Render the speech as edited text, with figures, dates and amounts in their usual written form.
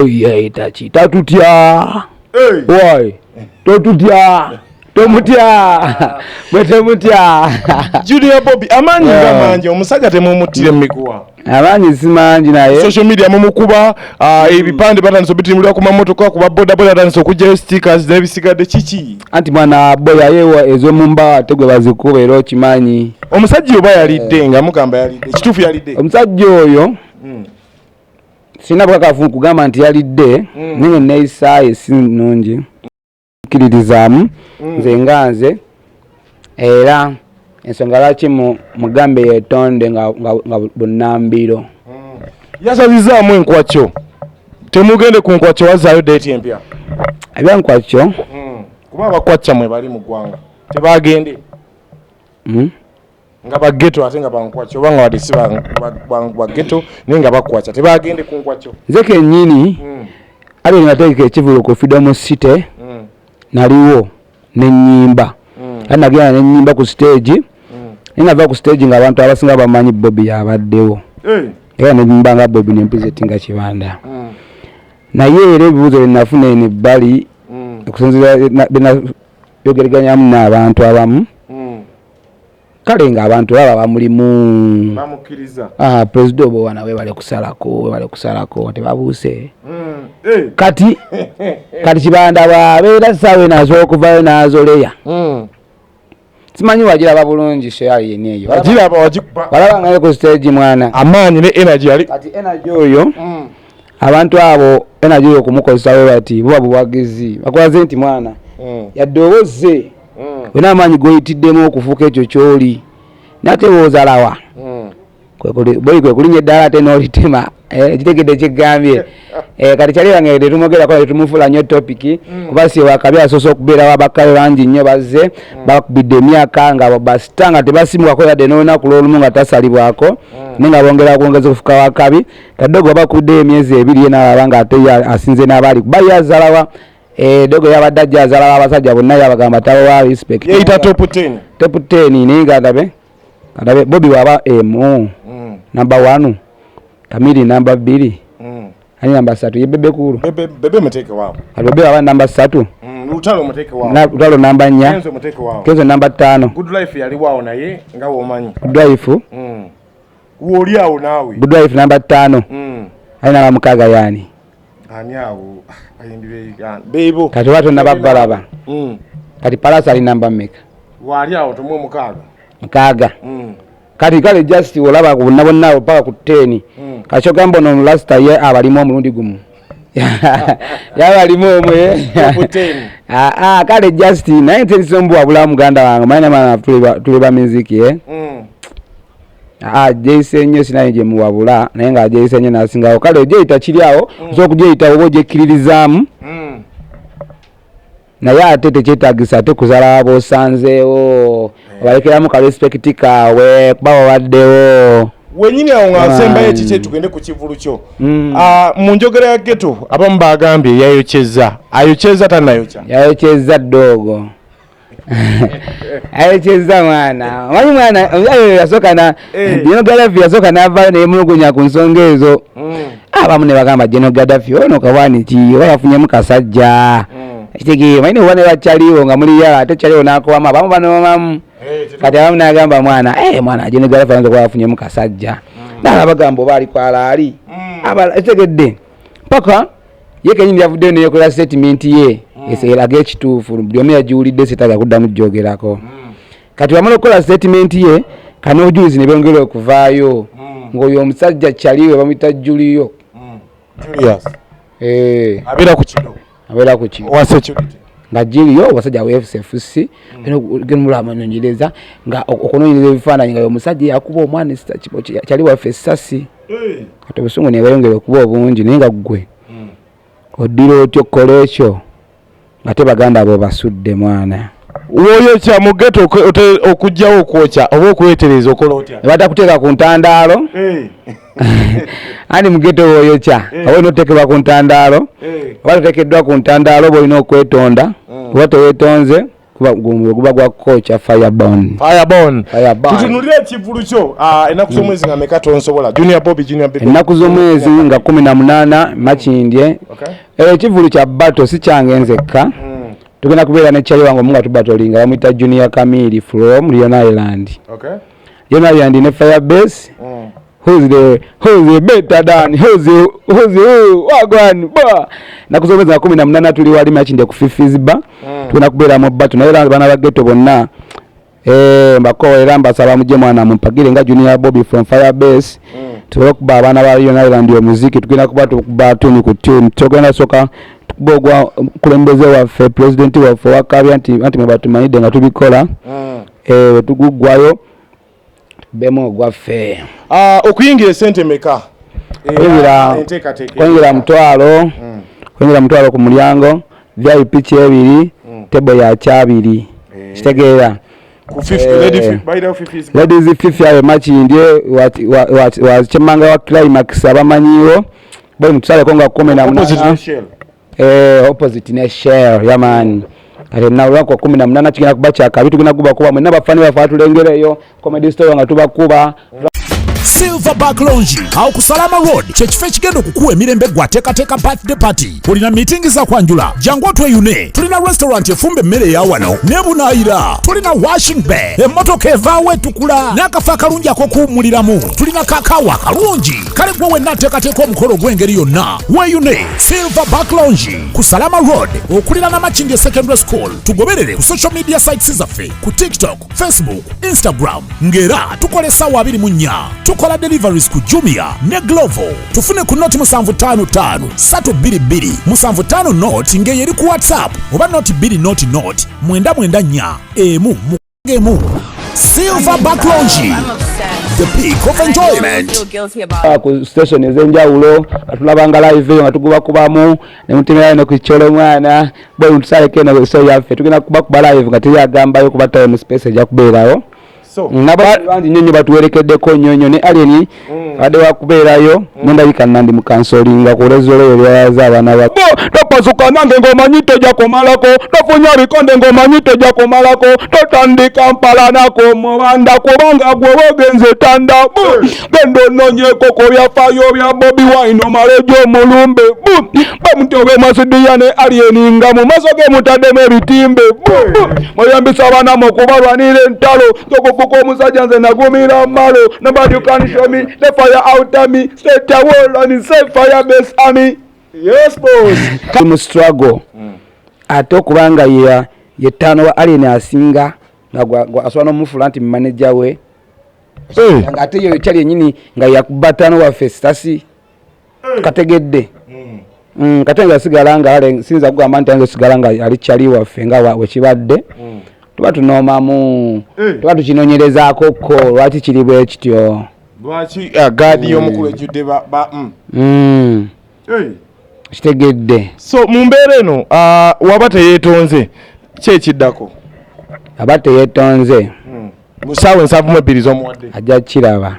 Oye tachi tatutya. Why? Totutya. Tomutya. Mwetemutya. Junior Bobi amanyi ngamanje omusajja temumutire miguwa. Amanyi simanji naye. Social media mumukuba ebipande batandise bitimulira ku mamotoka ku boda boda batandise okujja stickers n'ebisigadde kiki. Anti mwana boya yewa ezo mumba tegwe bazikuba era okimanyi. Omusajja oba yalidde nga mugamba yalidde. Kituufu yalidde. Omusajja oyo sina bwakafu kugamba nti yalidde ninge neisaaye sinungi kiririzamu nze nganze era ensonga lwaki mugambe yetonde nga bunambiro yasabizaamu enkwakyo temugende ku nkwakyo wazaayo date empya ebyankwakyo kuba abakwakya mwe bali mu ggwanga tebagende nga bageto ate nga bankwakyo oba nga wadde si bageto naye nga bakwakya tebagende ku nkwakyo nze kennyini ali nateeka ekivulu ku Freedom City naliwo n'ennyimba kandi nagenda n'ennyimba ku stage nava ku stage nga abantu abasinga bamanyi Bobi yabaddewo era n'ennyimba nga Bobi nempresentinga Kibanda naye era ebibuuzo bye nafuna eno ebbali okusinziira byogereganyamu n'abantu abamu kale nga abantu baba bamulimu bamukiriza president obo nawe bale kusalako tebabuuse kati Kibanda bwabeera sawe nazo okuvayo nazoleya simanyi wagiraba bulungi sheyali yeni eyo walaba nga ku stage mwana amaanyi ne energy ali kati energy oyo abantu abo energy oyo kumukozesawo bati buba buwagizi bakwaze nti mwana yadde oboze wena amaanyi goyitiddemu okufuuka ekyo kyoli natewooza lawa kwe kulinnya eddala ate n'olitema ekitegedde kyegambye kati kyali bange tetumugerako tetumufula nnyo topiki kuba si wakabi asoose okubeerawo abakale bangi nnyo bazze bakubidde emyaka nga basita nga tebasimwako yadde n'olunaku lw'olumu nga tasalibwako naye nga bongera kwongeza okufuka wakabi kaddogo bakuddeyo emyezi ebiri ye n'alaba nga ate asinze n'abaali kuba yazalawa dogo yabadde ajja azalawo abasajja bonna yabagamba tabawa respect yeyita top 10 naye nga ndabe Bobi waba number 1 Kamili number 2 ani number 3 yebebe kuru bebe muteke wao bebe waba number 3 Lutalo muteke wao Lutalo number 4 Kenzo muteke wao Kenzo number 5 Good life yali wao naye nga womanyi Good life Woli awo nawe Good life number 5 ani na mukaga yani ani awo ayindire yani bebo kati watu nababalaba kati palasa ali number meka wali awo tumwe mukaga kati kale just olaba kubonna bonna paka ku 10 kacho gambo no last year abalimu omulundi gumu yabalimu omwe kale just 19 sombu abula muganda wange mana tuliba music jeyise nnyo sinayinje muwabula naye nga jeyise nnyo nasingawo kale ojeyita kiri awo so okujeyita oba ojekkiririzaamu naye ate tekyetaagisa ate kuzala abosanzeewo obalekeramu ka respect kaabwe kuba wabaddewo wenyini awo nga nsembayo ekiki tugende ku kivulu kyo mu njogera ya geto abamu bagambye yayokyeza ayokyeza tanayokya yayokyeza ddogo ayokyeza mwana omanyi mwana oyo yasooka na General Gaddafi yasooka n'avaayo neyemulugunya ku nsonga ezo abamu ne bagamba General Gaddafi ono kabwani ki oba yafunyemu kasajja ekitegeero manyi oba ne bakyaliwo nga muli yala ate kyaliwo n'akowamu abamu banomamu kati abamu n'agamba mwana mwana General Gaddafi ayinza kuba yafunyemu kasajja naala bagamba oba aliko alaali ekitegedde paka ye kenyini yavuddeyo neyekola statement ye eraga ekituufu buli omu yagiwulidde sitaga kuddamu gyogerako kati wamala okukola statement ye kan'obujulizi ne bongera okuvaayo ng'oyo omusajja kyaliwe bamuyita Juliyo abeera ku kino nga Juliyo wasajja wa FCFC genmulamanonyereza nga okunonyereza ebifaananyi nga omusajja yakuba omwana kyali waffe essasi kati obusungu ne bweyongera okuba obungi naye nga ggwe oddira otyo okkola ekyo nga te baganda abo basudde mwana woyokya mu geto okujjawo okwokya oba okwetereza okola otya batakuteeka ku ntandaalo ani mu geto woyokya oba olina oteekebwa ku ntandaalo oba toteekeddwa ku ntandaalo oba olina okwetonda oba teweetonze guba gwa coach Fireborn. Tutunulira ekivulu kyo enaku z'omwezi nga meka tonsobola Junior Bobi enaku z'omwezi nga 18 Makindye ekivulu kya battle si kyange nzekka tugenda kubeera ne chali wangu munga tubatolinga bamuyita Junior Kamili from Lion Island. Lion Island ne Firebase. Who's the better than who's wagwan ba nakuzomeza 18 tuli wali Makindye ku Fifizba tuna kubeera mu battle naye bana ba ghetto bonna mbakoera mbasaba muje mwana mumpagire nga Junior Bobi from Firebase tukuba abana ba Lion Island yo muziki tugenda kuba tuni ku team tugenda soka bogwa kulembeze waffe president waffe wakabi anti mubatumanidde nga tubikola tugugwayo bemo gwaffe okuyingira sente meka kwingira mutwalo ku mulyango VIP kyebiri tebo ya kyabiri kitegeera ku 50 ladies 50 ayo Makindye wa chemanga wa climax abamanyiwo bali mutwale konga 18 opposite ne share yamani kale na ulako 18 kigenda kuba kyakabi tugenda kuba kuba mwe nabafani bafa tulengereyo comedy store nga tuba kuba Silverback Lounge au kusalama road chekifo ekigenda okukuwa emirembe gwateekateeka birthday party tulina meeting za kwanjula jangu tweyune tulina restaurant efumba emmere ya wano nebunaayira tulina washing bay emmotoka evaawo etukula n'akafo akalungi ak'okuwummuliramu tulina kakaawa kalungi kale gwe wenna ateekateeka omukolo gw'engeri yonna weyune Silverback Lounge ku Salama road okuliraana Makindye secondary school tugoberere ku social media sites zaffe ku TikTok, Facebook, Instagram ngera tukola essaawa 24 tukola deliveries ku Jumia ne Glovo tufune ku noti 755 322 755 noti ngeyeri ku WhatsApp oba noti 2 noti 994 emu Silverback Lounge the peak of enjoyment ku station ezenjawulo atulabanga live nga tuguba kubamu ne mutimira ne ku Kyolo mwana bwe mutusale kene so yaffe tugenda kuba live nga teyagamba yo kuba time space eja kubeerawo nabandi nyonyo batuwerekeddeko nyonyo ne alien ade wakubeerayo mundabika nandi mukansolinga ku rezolo lyaza abana bako topasuka nange ngomanyito jakomalako tofunya bikonde ngomanyito jakomalako totandika mpala nako mubanda kubanga gwe bogenze tanda gendo nonyeko ko byafayo bya Bobi Wine malejo mulumbe bamutobe masidiya ne alien nga mu masoge mutadde ebitimbe moyambisa abana mu kubalwanira entalo tokufuka omusajja nze nagumira malo nobody can show me the fire out of me set the world and say fire base army yes boss mu struggle ate kubanga ye tano wa alien asinga nga aswana mufulante manager we nga ate yo kyali nyini nga yakubatano wa festasi kategedde katenga sigala nga ale sinza kugamba nti sigala nga ali kyali waffe nga wekibadde tuba tunomamu tuba tukinonyerezaako ko lwaki kiri bwe kityo lwaki gaadi y'omukulu ejjudde kitegedde so mu mbeera eno waba teyeetonze ki ekiddako aba teyeetonze mu ssaawa 7 z'omuwadde ajja kiraba